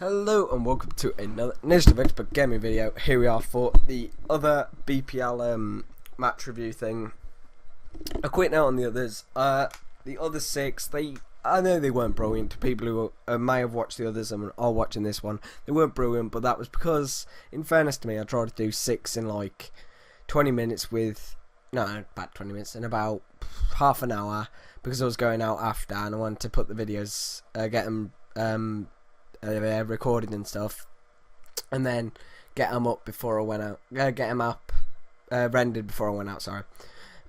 Hello and welcome to another Initiative Expert Gaming video. Here we are for the other BPL match review thing. A quick note on the others. The other six, I know they weren't brilliant. To people who may have watched the others and are watching this one, they weren't brilliant, but that was because, in fairness to me, I tried to do 6 in like 20 minutes with, no, about 20 minutes, in about half an hour, because I was going out after and I wanted to put the videos, get them recorded and stuff, and then get them up before I went out. Get them up rendered before I went out. Sorry.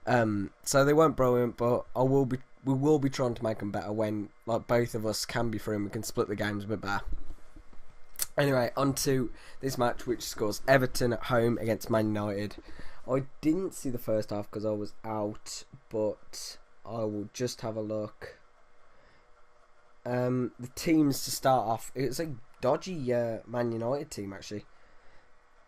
So they weren't brilliant, but we will be trying to make them better when like both of us can be free and we can split the games a bit better. Anyway, on to this match, which scores Everton at home against Man United. I didn't see the first half because I was out, but I will just have a look. The teams to start off, it's a dodgy Man United team actually.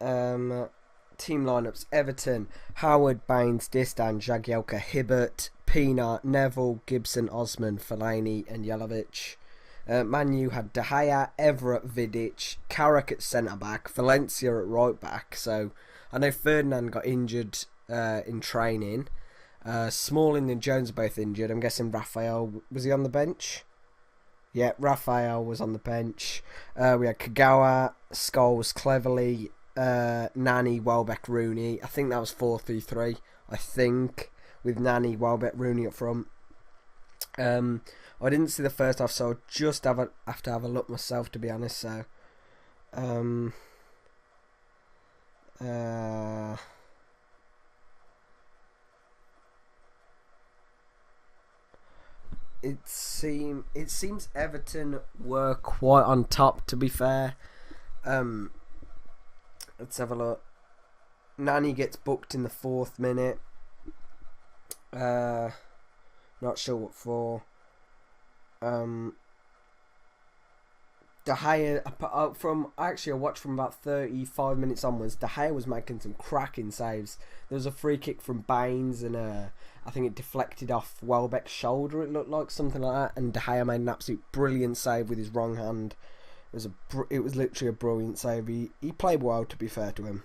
Team lineups: Everton, Howard, Baines, Distan, Jagielka, Hibbert, Pienaar, Neville, Gibson, Osman, Fellaini and Jelavic. Man U had De Gea, Everett, Vidic, Carrick at centre back, Valencia at right back. So I know Ferdinand got injured in training. Smalling and Jones are both injured. I'm guessing Raphael, was he on the bench? Yeah, Raphael was on the bench. We had Kagawa, Scholes, Cleverley, Nani, Welbeck, Rooney. I think that was 4-3-3. I think, with Nani, Welbeck, Rooney up front. I didn't see the first half, so I'll just have to have a look myself, to be honest. So, It seems Everton were quite on top, to be fair. Let's have a look. Nani gets booked in the 4th minute. Not sure what for. De Gea, I watched from about 35 minutes onwards. De Gea was making some cracking saves. There was a free kick from Baines, and I think it deflected off Welbeck's shoulder. It looked like something like that, and De Gea made an absolute brilliant save with his wrong hand. It was literally a brilliant save. He played well, to be fair to him.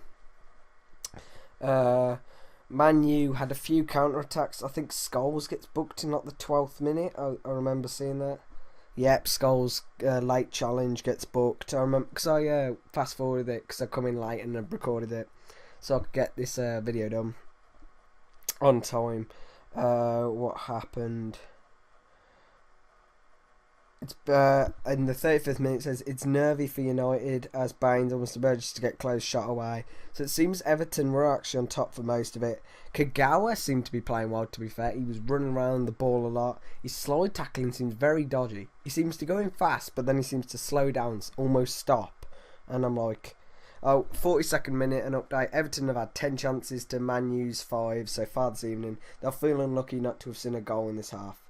Man U had a few counter attacks. I think Scholes gets booked in like the 12th minute. I remember seeing that. Yep, Scholes' late challenge gets booked. I remember because I fast forwarded it because I come in late and I recorded it, so I could get this video done on time. What happened? It's in the 35th minute, it says it's nervy for United as Baines almost emerges to get close shot away. So it seems Everton were actually on top for most of it. Kagawa seemed to be playing well, to be fair. He was running around the ball a lot. His slide tackling seems very dodgy. He seems to go in fast, but then he seems to slow down, almost stop. And I'm like, 42nd minute, an update. Everton have had 10 chances to Man U's 5 so far this evening. They'll feel unlucky not to have seen a goal in this half.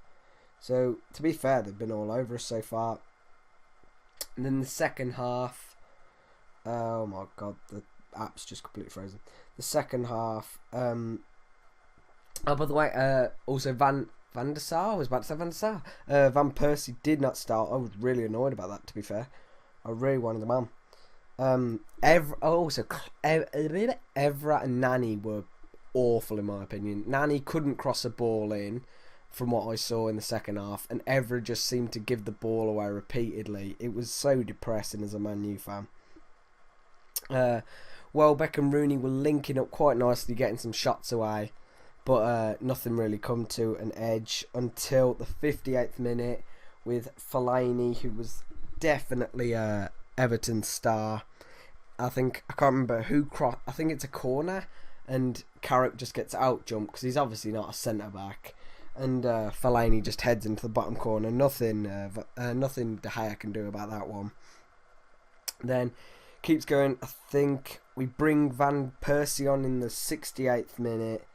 So, to be fair, they've been all over us so far. And then the second half... Oh my god, the app's just completely frozen. The second half... oh, by the way, also Van der Sar, I was about to say Van der Sar. Van Persie did not start. I was really annoyed about that, to be fair. I really wanted him on. Evra and Nani were awful, in my opinion. Nani couldn't cross a ball in, from what I saw in the second half, and Everett just seemed to give the ball away repeatedly. It was so depressing as a Man U fan. Welbeck and Rooney were linking up quite nicely, getting some shots away, but nothing really come to an edge until the 58th minute with Fellaini, who was definitely Everton's star. I can't remember who crossed. I think it's a corner, and Carrick just gets out jumped because he's obviously not a centre back. And Fellaini just heads into the bottom corner. Nothing De Gea can do about that one. Then keeps going. I think we bring Van Persie on in the 68th minute.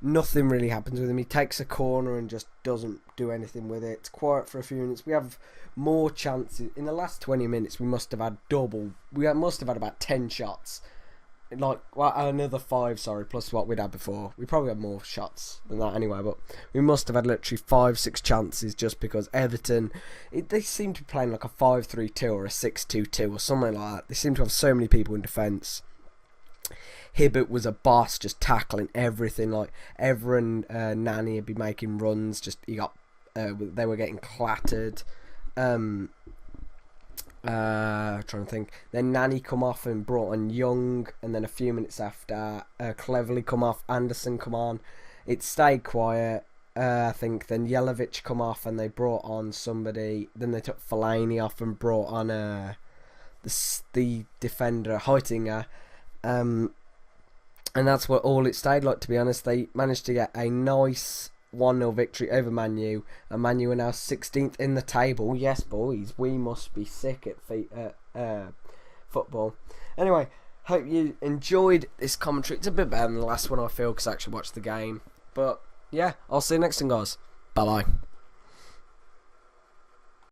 Nothing really happens with him. He takes a corner and just doesn't do anything with it. It's quiet for a few minutes. We have more chances. In the last 20 minutes, we must have had double. We must have had about 10 shots. another 5, sorry, plus what we'd had before. We probably had more shots than that anyway, but we must have had literally 5-6 chances just because Everton, they seem to be playing like a 5-3-2 or a 6-2-2 or something like that. They seem to have so many people in defence. Hibbert was a boss, just tackling everything. Like Everton, Nani would be making runs. They were getting clattered. Trying to think. Then Nani come off and brought on Young, and then a few minutes after, Cleverly come off, Anderson come on. It stayed quiet. I think then Jelavic come off and they brought on somebody. Then they took Fellaini off and brought on the defender Heutinger. And that's what all it stayed like, to be honest. They managed to get a nice 1-0 victory over Man U, and Man U are now 16th in the table. Yes, boys, we must be sick at football. Anyway, hope you enjoyed this commentary. It's a bit better than the last one, I feel, because I actually watched the game. But yeah, I'll see you next time, guys. Bye bye.